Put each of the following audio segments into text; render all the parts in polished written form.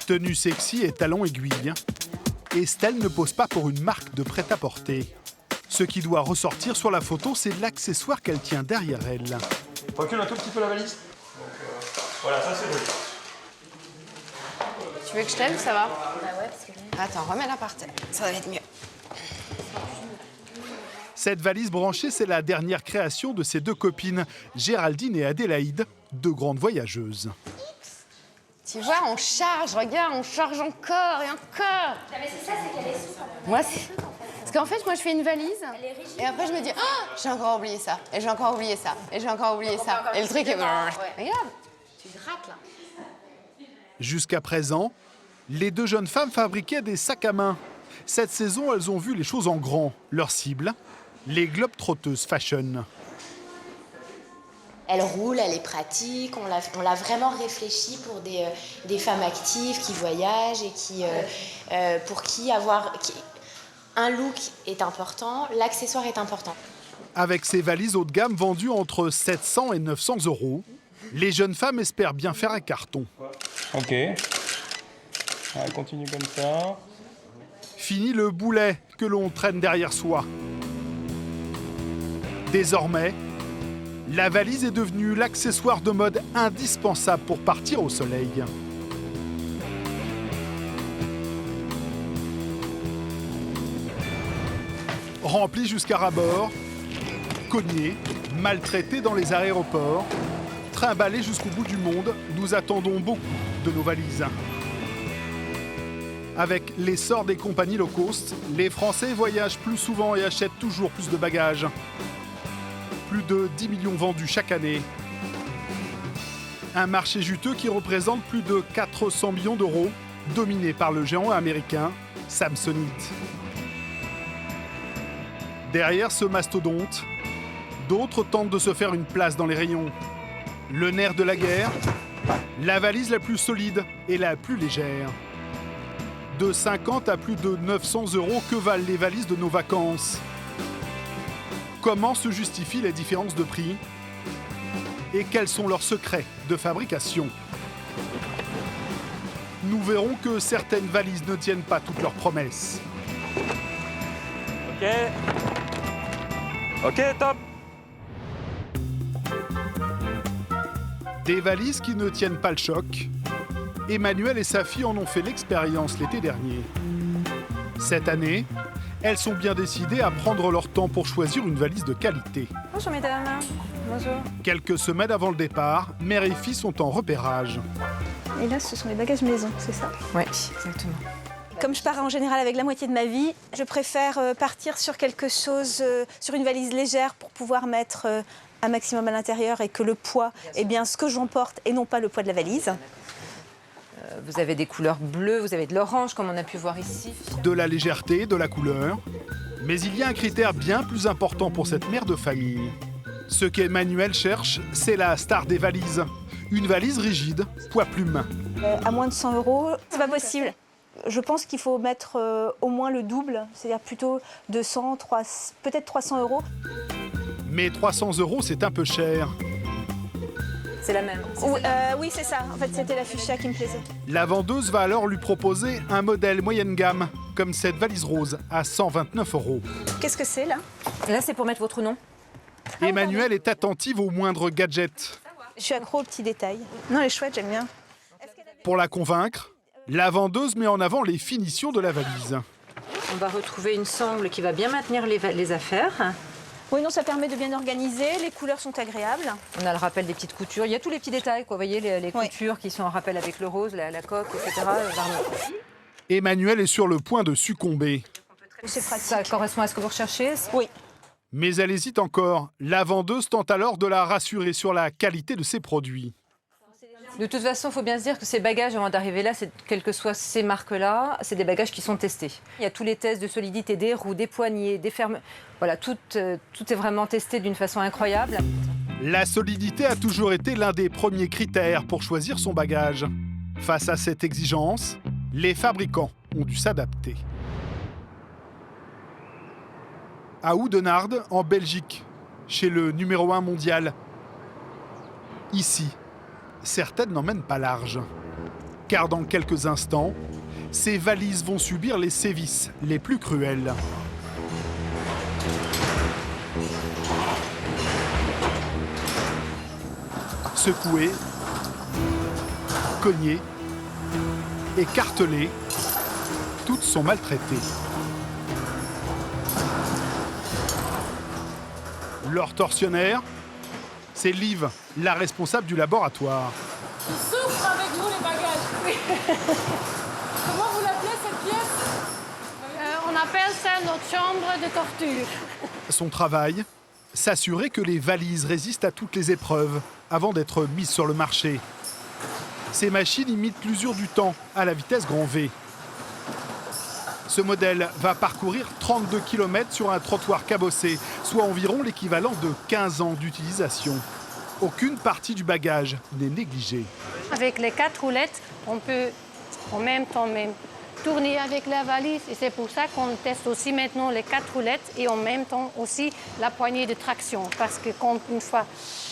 Tenue sexy et talons aiguilles, Estelle ne pose pas pour une marque de prêt-à-porter. Ce qui doit ressortir sur la photo, c'est l'accessoire qu'elle tient derrière elle. Recule un tout petit peu la valise. Voilà, ça c'est joli. Tu veux que je t'aide ou ça va? Bah ouais, parce que... Attends, remets-la par terre, ça va être mieux. Cette valise branchée, c'est la dernière création de ses deux copines, Géraldine et Adélaïde, deux grandes voyageuses. Tu vois, on charge, regarde, on charge encore et encore. Ah mais c'est ça, c'est qu'elle est souple. Moi, c'est... Parce qu'en fait, moi, je fais une valise et après, je me dis, oh, j'ai encore oublié ça, et j'ai encore oublié ça, et j'ai encore oublié ça. Et le truc est... Regarde. Tu grattes là. Jusqu'à présent, les deux jeunes femmes fabriquaient des sacs à main. Cette saison, elles ont vu les choses en grand. Leur cible, les globetrotteuses fashion. Elle roule, elle est pratique, on l'a vraiment réfléchi pour des femmes actives qui voyagent et pour qui un look est important, l'accessoire est important. Avec ces valises haut de gamme vendues entre 700 et 900 €, les jeunes femmes espèrent bien faire un carton. Ok. Ouais, continue comme ça. Fini le boulet que l'on traîne derrière soi. Désormais, la valise est devenue l'accessoire de mode indispensable pour partir au soleil. Remplie jusqu'à ras-bord, cognée, maltraitée dans les aéroports, trimballée jusqu'au bout du monde, nous attendons beaucoup de nos valises. Avec l'essor des compagnies low cost, les Français voyagent plus souvent et achètent toujours plus de bagages. Plus de 10 millions vendus chaque année. Un marché juteux qui représente plus de 400 millions d'euros, dominé par le géant américain Samsonite. Derrière ce mastodonte, d'autres tentent de se faire une place dans les rayons. Le nerf de la guerre, la valise la plus solide et la plus légère. De 50 à plus de 900 €, que valent les valises de nos vacances? Comment se justifient les différences de prix? Et quels sont leurs secrets de fabrication? Nous verrons que certaines valises ne tiennent pas toutes leurs promesses. Ok. Ok, top. Des valises qui ne tiennent pas le choc. Emmanuel et sa fille en ont fait l'expérience l'été dernier. Cette année, elles sont bien décidées à prendre leur temps pour choisir une valise de qualité. Bonjour mesdames. Bonjour. Quelques semaines avant le départ, mère et fille sont en repérage. Et là, ce sont les bagages maison, c'est ça? Oui, exactement. Comme je pars en général avec la moitié de ma vie, je préfère partir sur quelque chose, sur une valise légère pour pouvoir mettre un maximum à l'intérieur et que le poids est bien ce que j'emporte et non pas le poids de la valise. Vous avez des couleurs bleues, vous avez de l'orange comme on a pu voir ici. De la légèreté, de la couleur. Mais il y a un critère bien plus important pour cette mère de famille. Ce qu'Emmanuel cherche, c'est la star des valises. Une valise rigide, poids plume. À moins de 100 €, c'est pas possible. Je pense qu'il faut mettre au moins le double, c'est-à-dire plutôt 200, peut-être 300 €. Mais 300 €, c'est un peu cher. C'est la même. Oui, c'est ça. En fait, c'était la fuchsia qui me plaisait. La vendeuse va alors lui proposer un modèle moyenne gamme, comme cette valise rose, à 129 €. Qu'est-ce que c'est, là? Là, c'est pour mettre votre nom. Emmanuel est attentive aux moindres gadgets. Je suis accro aux petits détails. Non, elle est chouette, j'aime bien. Pour la convaincre, la vendeuse met en avant les finitions de la valise. On va retrouver une sangle qui va bien maintenir les affaires. Oui, non, ça permet de bien organiser. Les couleurs sont agréables. On a le rappel des petites coutures. Il y a tous les petits détails, quoi. Vous voyez, les Oui. coutures qui sont en rappel avec le rose, la coque, etc. Emmanuel est sur le point de succomber. C'est pratique. Ça correspond à ce que vous recherchez? Oui. Mais elle hésite encore. La vendeuse tente alors de la rassurer sur la qualité de ses produits. De toute façon, il faut bien se dire que ces bagages, avant d'arriver là, quelles que soient ces marques-là, c'est des bagages qui sont testés. Il y a tous les tests de solidité des roues, des poignées, des fermes. Voilà, tout est vraiment testé d'une façon incroyable. La solidité a toujours été l'un des premiers critères pour choisir son bagage. Face à cette exigence, les fabricants ont dû s'adapter. À Oudenaarde, en Belgique, chez le numéro 1 mondial. Ici, certaines n'emmènent pas large. car dans quelques instants, ces valises vont subir les sévices les plus cruels. Secouées, cognées, écartelées, toutes sont maltraitées. Leur tortionnaire, c'est Liv, la responsable du laboratoire. Il souffre avec nous les bagages. Oui. Comment vous l'appelez cette pièce On appelle ça notre chambre de torture. Son travail, s'assurer que les valises résistent à toutes les épreuves avant d'être mises sur le marché. Ces machines imitent l'usure du temps à la vitesse grand V. Ce modèle va parcourir 32 km sur un trottoir cabossé, soit environ l'équivalent de 15 ans d'utilisation. Aucune partie du bagage n'est négligée. Avec les 4 roulettes, on peut en même temps même tourner avec la valise. Et c'est pour ça qu'on teste aussi maintenant les 4 roulettes et en même temps aussi la poignée de traction. Parce que une fois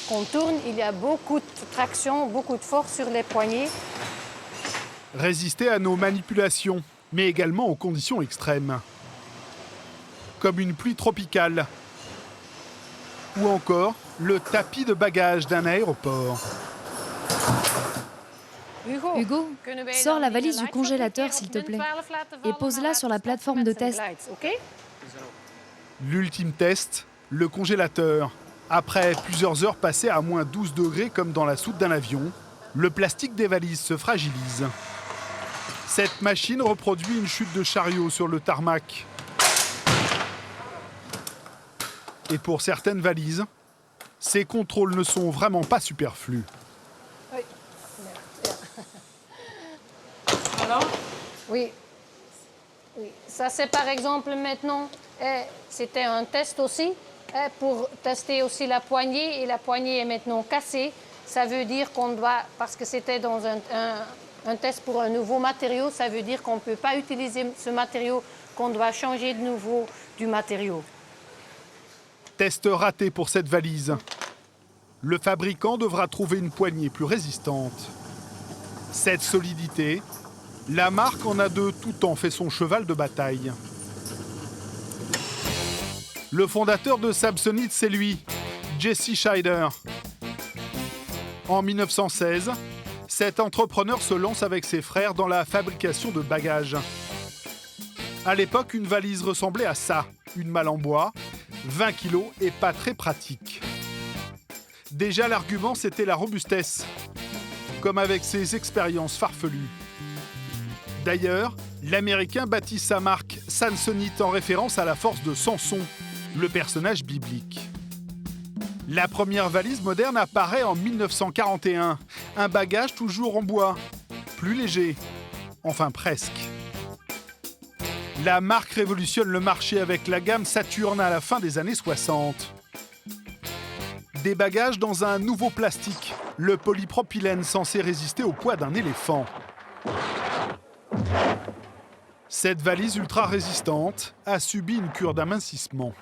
qu'on tourne, il y a beaucoup de traction, beaucoup de force sur les poignées. Résister à nos manipulations, mais également aux conditions extrêmes. Comme une pluie tropicale. Ou encore le tapis de bagages d'un aéroport. Hugo, sors la valise du congélateur, s'il te plaît, et pose-la sur la plateforme de test. L'ultime test, le congélateur. Après plusieurs heures passées à moins 12 degrés comme dans la soute d'un avion, le plastique des valises se fragilise. Cette machine reproduit une chute de chariot sur le tarmac. Et pour certaines valises, ces contrôles ne sont vraiment pas superflus. Alors Oui. Ça, c'est par exemple maintenant, c'était un test aussi, pour tester aussi la poignée. Et la poignée est maintenant cassée. Ça veut dire qu'on doit, parce que c'était dans un test pour un nouveau matériau, ça veut dire qu'on ne peut pas utiliser ce matériau, qu'on doit changer de nouveau du matériau. Test raté pour cette valise. Le fabricant devra trouver une poignée plus résistante. Cette solidité, la marque en a de tout temps fait son cheval de bataille. Le fondateur de Samsonite, c'est lui, Jesse Scheider. En 1916, cet entrepreneur se lance avec ses frères dans la fabrication de bagages. À l'époque, une valise ressemblait à ça, une malle en bois, 20 kilos et pas très pratique. Déjà, l'argument, c'était la robustesse, comme avec ses expériences farfelues. D'ailleurs, l'Américain baptise sa marque Samsonite en référence à la force de Samson, le personnage biblique. La première valise moderne apparaît en 1941, un bagage toujours en bois, plus léger, enfin presque. La marque révolutionne le marché avec la gamme Saturn à la fin des années 60. Des bagages dans un nouveau plastique, le polypropylène censé résister au poids d'un éléphant. Cette valise ultra résistante a subi une cure d'amincissement.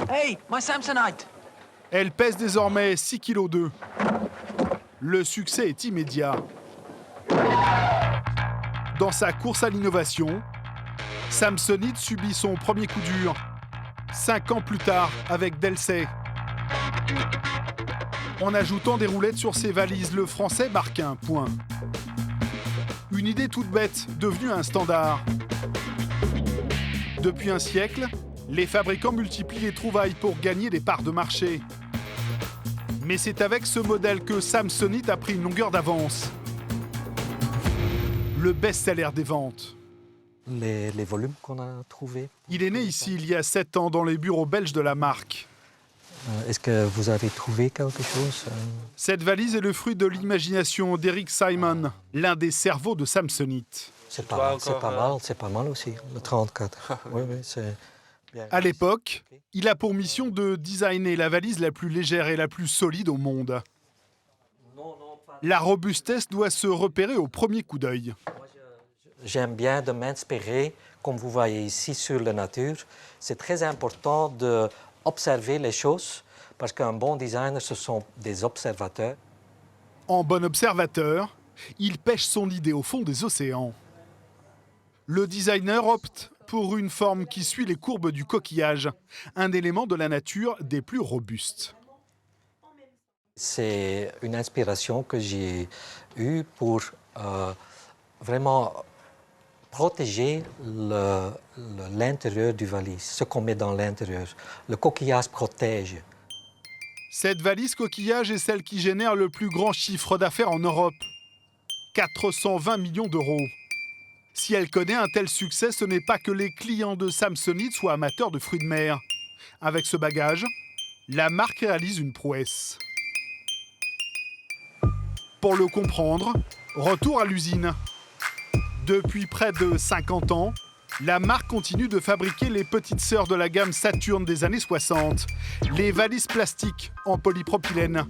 Hey, my Samsonite! Elle pèse désormais 6,2 kg. Le succès est immédiat. Dans sa course à l'innovation, Samsonite subit son premier coup dur, 5 ans plus tard avec Delsey. En ajoutant des roulettes sur ses valises, le français marque un point. Une idée toute bête, devenue un standard. Depuis un siècle, les fabricants multiplient les trouvailles pour gagner des parts de marché. Mais c'est avec ce modèle que Samsonite a pris une longueur d'avance. Le best-seller des ventes. Les volumes qu'on a trouvés. Il est né ici il y a 7 ans dans les bureaux belges de la marque. Est-ce que vous avez trouvé quelque chose? Cette valise est le fruit de l'imagination d'Eric Simon, l'un des cerveaux de Samsonite. C'est pas mal aussi, le 34. Oui, c'est bien. À l'époque, il a pour mission de designer la valise la plus légère et la plus solide au monde. La robustesse doit se repérer au premier coup d'œil. J'aime bien de m'inspirer, comme vous voyez ici, sur la nature. C'est très important d'observer les choses, parce qu'un bon designer, ce sont des observateurs. En bon observateur, il pêche son idée au fond des océans. Le designer opte pour une forme qui suit les courbes du coquillage, un élément de la nature des plus robustes. C'est une inspiration que j'ai eue pour vraiment protéger l'intérieur du valise, ce qu'on met dans l'intérieur. Le coquillage protège. Cette valise coquillage est celle qui génère le plus grand chiffre d'affaires en Europe. 420 millions d'euros. Si elle connaît un tel succès, ce n'est pas que les clients de Samsonite soient amateurs de fruits de mer. Avec ce bagage, la marque réalise une prouesse. Pour le comprendre, retour à l'usine. Depuis près de 50 ans, la marque continue de fabriquer les petites sœurs de la gamme Saturn des années 60, les valises plastiques en polypropylène.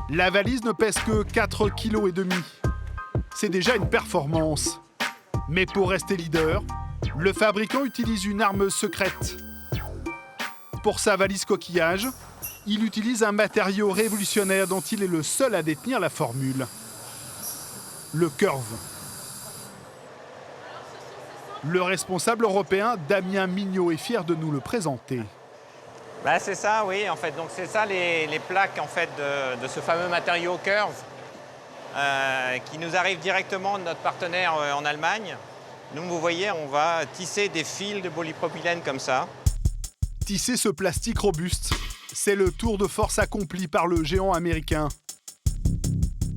La valise ne pèse que 4,5 kg. C'est déjà une performance. Mais pour rester leader, le fabricant utilise une arme secrète. Pour sa valise coquillage, il utilise un matériau révolutionnaire dont il est le seul à détenir la formule. Le curve. Le responsable européen Damien Mignot est fier de nous le présenter. Bah, c'est ça, oui, en fait. Donc c'est ça les plaques en fait, de ce fameux matériau Curve qui nous arrive directement de notre partenaire en Allemagne. Nous, vous voyez, on va tisser des fils de polypropylène comme ça. Tisser ce plastique robuste, c'est le tour de force accompli par le géant américain.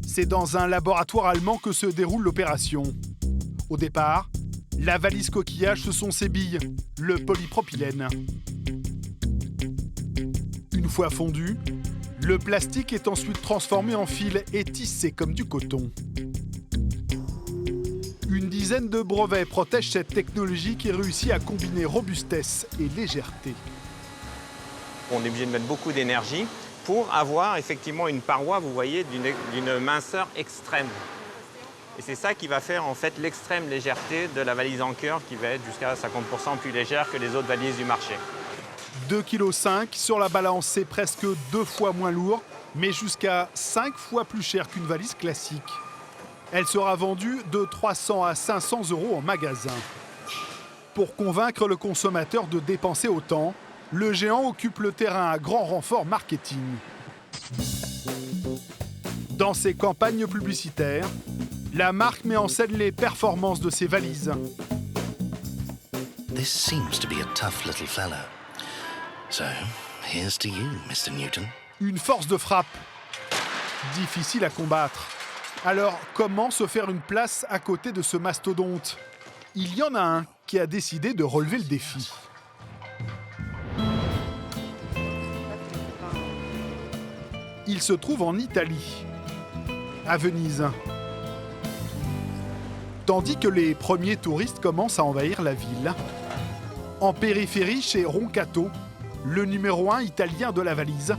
C'est dans un laboratoire allemand que se déroule l'opération. Au départ, la valise coquillage, ce sont ses billes, le polypropylène. Une fois fondu, le plastique est ensuite transformé en fil et tissé comme du coton. Une dizaine de brevets protègent cette technologie qui réussit à combiner robustesse et légèreté. On est obligé de mettre beaucoup d'énergie pour avoir effectivement une paroi, vous voyez, d'une minceur extrême. Et c'est ça qui va faire en fait l'extrême légèreté de la valise en Curve qui va être jusqu'à 50% plus légère que les autres valises du marché. 2,5 kg sur la balance, c'est presque 2 fois moins lourd, mais jusqu'à 5 fois plus cher qu'une valise classique. Elle sera vendue de 300 à 500 € en magasin. Pour convaincre le consommateur de dépenser autant, le géant occupe le terrain à grand renfort marketing. Dans ses campagnes publicitaires, la marque met en scène les performances de ses valises. This seems to be a tough little fella. So, here's to you, Mr. Newton. Une force de frappe, difficile à combattre. Alors, comment se faire une place à côté de ce mastodonte? Il y en a un qui a décidé de relever le défi. Il se trouve en Italie, à Venise. Tandis que les premiers touristes commencent à envahir la ville. En périphérie, chez Roncato, le numéro 1 italien de la valise,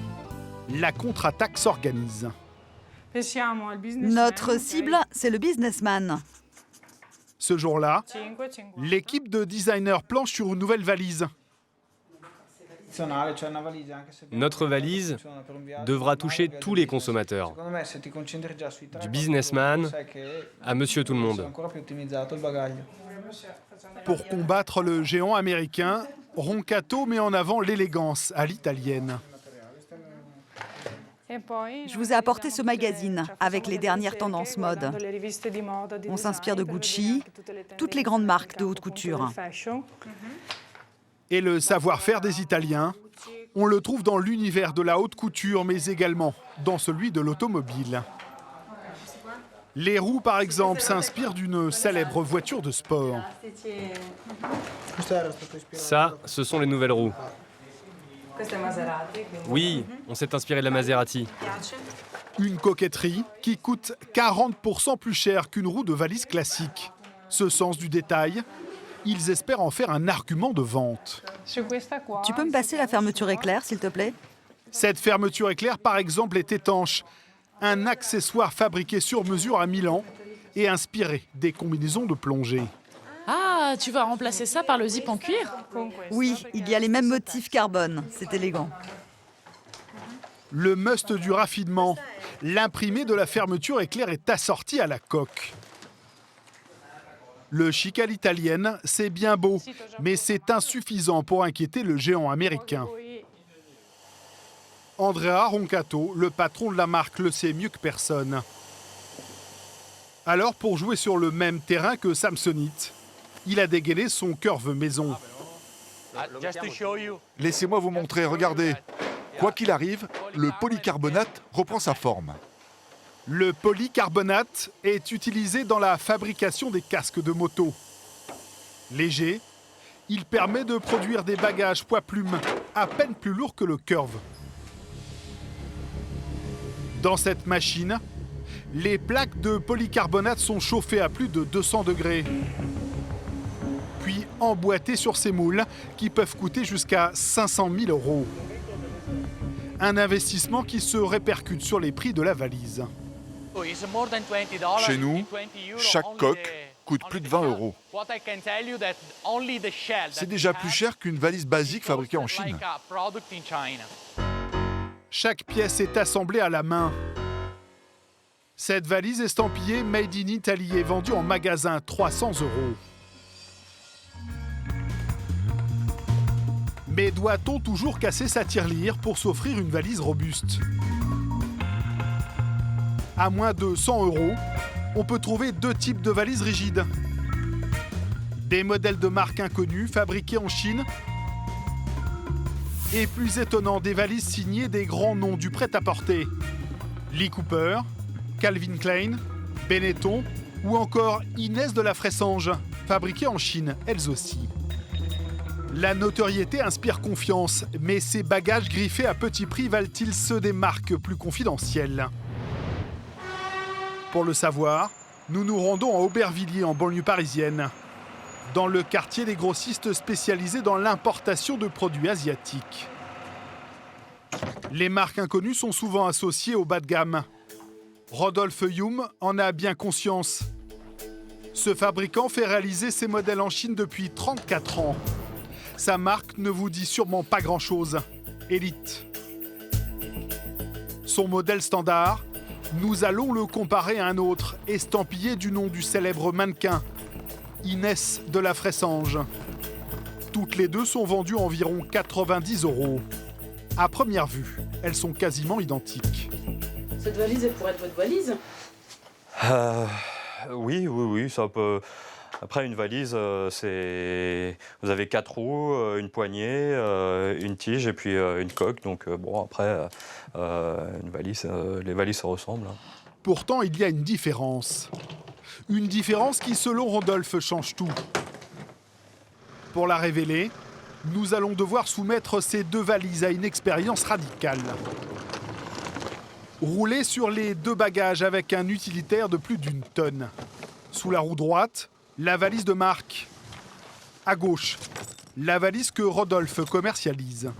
la contre-attaque s'organise. Notre cible, c'est le businessman. Ce jour-là, l'équipe de designers planche sur une nouvelle valise. Notre valise devra toucher tous les consommateurs, du businessman à monsieur tout le monde. Pour combattre le géant américain, Roncato met en avant l'élégance à l'italienne. Je vous ai apporté ce magazine avec les dernières tendances mode. On s'inspire de Gucci, toutes les grandes marques de haute couture. Et le savoir-faire des Italiens, on le trouve dans l'univers de la haute couture, mais également dans celui de l'automobile. Les roues, par exemple, s'inspirent d'une célèbre voiture de sport. Ça, ce sont les nouvelles roues. Oui, on s'est inspiré de la Maserati. Une coquetterie qui coûte 40% plus cher qu'une roue de valise classique. Ce sens du détail, ils espèrent en faire un argument de vente. Tu peux me passer la fermeture éclair, s'il te plaît? Cette fermeture éclair, par exemple, est étanche. Un accessoire fabriqué sur mesure à Milan et inspiré des combinaisons de plongée. Ah, tu vas remplacer ça par le zip en cuir? Oui, il y a les mêmes motifs carbone. C'est élégant. Le must du raffinement, L'imprimé de la fermeture éclair est assorti à la coque. Le chic à l'italienne, c'est bien beau, mais c'est insuffisant pour inquiéter le géant américain. Andrea Roncato, le patron de la marque, le sait mieux que personne. Alors, pour jouer sur le même terrain que Samsonite, il a dégainé son curve maison. Laissez-moi vous montrer, regardez. Quoi qu'il arrive, le polycarbonate reprend sa forme. Le polycarbonate est utilisé dans la fabrication des casques de moto. Léger, il permet de produire des bagages poids-plumes à peine plus lourds que le curve. Dans cette machine, les plaques de polycarbonate sont chauffées à plus de 200 degrés, puis emboîtées sur ces moules qui peuvent coûter jusqu'à 500 000 €. Un investissement qui se répercute sur les prix de la valise. Chez nous, chaque coque coûte plus de 20 €. C'est déjà plus cher qu'une valise basique fabriquée en Chine. Chaque pièce est assemblée à la main. Cette valise estampillée Made in Italy est vendue en magasin 300 €. Mais doit-on toujours casser sa tirelire pour s'offrir une valise robuste ? À moins de 100 €, on peut trouver deux types de valises rigides. Des modèles de marque inconnue fabriqués en Chine. Et plus étonnant, des valises signées des grands noms du prêt-à-porter. Lee Cooper, Calvin Klein, Benetton ou encore Inès de la Fressange, fabriquées en Chine, elles aussi. La notoriété inspire confiance, mais ces bagages griffés à petit prix valent-ils ceux des marques plus confidentielles ? Pour le savoir, nous nous rendons à Aubervilliers, en banlieue parisienne, dans le quartier des grossistes spécialisés dans l'importation de produits asiatiques. Les marques inconnues sont souvent associées au bas de gamme. Rodolphe Hume en a bien conscience. Ce fabricant fait réaliser ses modèles en Chine depuis 34 ans. Sa marque ne vous dit sûrement pas grand-chose. Elite. Son modèle standard, nous allons le comparer à un autre, estampillé du nom du célèbre mannequin, Inès de la Fressange. Toutes les deux sont vendues environ 90 €. À première vue, elles sont quasiment identiques. Cette valise, elle pourrait être votre valise ? Oui, ça peut. Après, une valise, c'est. Vous avez 4 roues, une poignée, une tige et puis une coque. Donc, bon, après, une valise, les valises se ressemblent. Pourtant, il y a une différence. Une différence qui, selon Rodolphe, change tout. Pour la révéler, nous allons devoir soumettre ces deux valises à une expérience radicale. Rouler sur les deux bagages avec un utilitaire de plus d'1 tonne. Sous la roue droite, la valise de marque. À gauche, la valise que Rodolphe commercialise.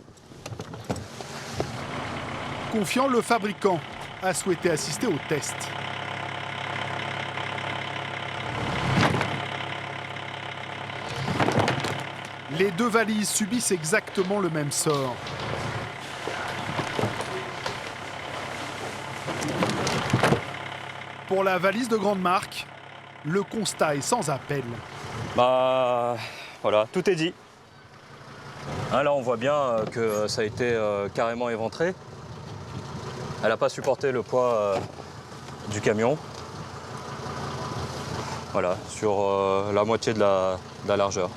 Confiant, le fabricant a souhaité assister au test. Les deux valises subissent exactement le même sort. Pour la valise de grande marque, le constat est sans appel. Voilà, tout est dit. Là, on voit bien que ça a été carrément éventré. Elle n'a pas supporté le poids du camion. Voilà, sur la moitié de la largeur.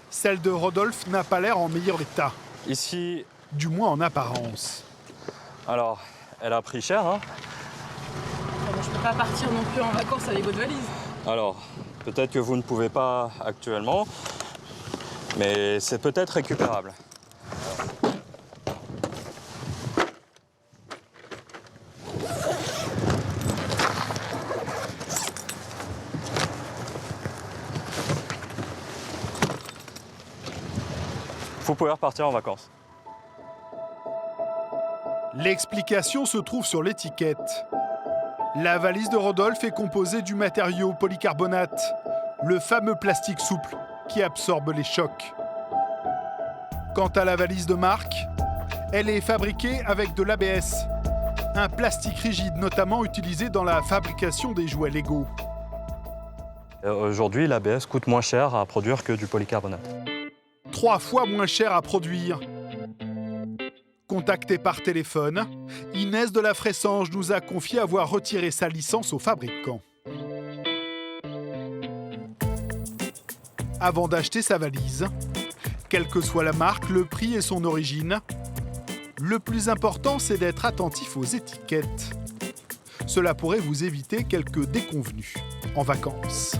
Celle de Rodolphe n'a pas l'air en meilleur état. Ici... Du moins en apparence. Alors, elle a pris cher, hein. Je ne peux pas partir non plus en vacances avec votre valise. Alors, peut-être que vous ne pouvez pas actuellement, mais c'est peut-être récupérable. Vous pouvez repartir en vacances. L'explication se trouve sur l'étiquette. La valise de Rodolphe est composée du matériau polycarbonate, le fameux plastique souple qui absorbe les chocs. Quant à la valise de marque, elle est fabriquée avec de l'ABS, Un plastique rigide notamment utilisé dans la fabrication des jouets Lego. Aujourd'hui, l'ABS coûte moins cher à produire que du polycarbonate. 3 fois moins cher à produire. Contactée par téléphone, Inès de la Fressange nous a confié avoir retiré sa licence au fabricant. Avant d'acheter sa valise, quelle que soit la marque, le prix et son origine, le plus important, c'est d'être attentif aux étiquettes. Cela pourrait vous éviter quelques déconvenues en vacances.